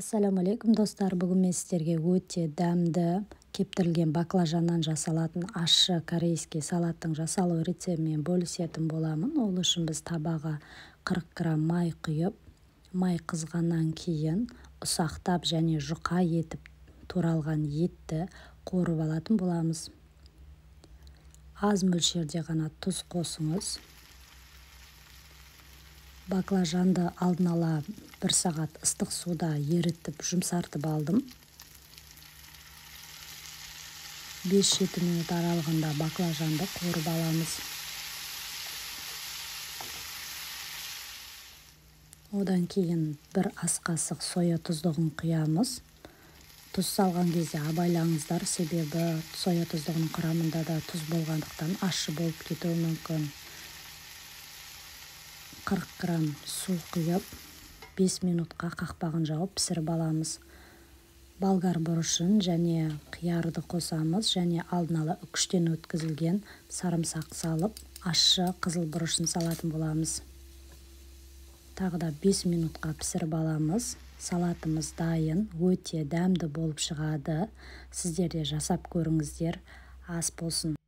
Ассаламу алейкум достар, бүгін мен сіздерге өте дәмді кептірілген баклажаннан жасалатын ащы корейский салаттың жасалу рецептімен бөлісетін боламын. Ол үшін біз табаға 40 грамм май құйып, май қызғаннан кейін ұсақтап және жұқа етіп туралған етті қуырып алатын боламыз. Аз мөлшерде ғана тұз қосыңыз. Баклажанды алдын ала 1 сағат ыстық суда ерітіп жұмсартып алдым. 5-7 минут аралығында баклажанды қуырып аламыз. Одан кейін 1 ас қасық соя тұздығын құямыз. Тұз салған кезде абайлаңыздар, себебі соя тұздығының құрамында да тұз болғандықтан ащы болып кетуі мүмкін. 40 грамм су құйып, 5 минутқа қақпағын жауып пісіріп аламыз. Болгар бұрышын және қиярды қосамыз және алдын ала үкіштен өткізілген сарымсақ салып, ащы қызыл бұрышын салатын боламыз. Тағы да 5 минутқа пісіріп аламыз. Салатымыз дайын, өте дәмді болып шығады. Сіздер де жасап көріңіздер, ас болсын.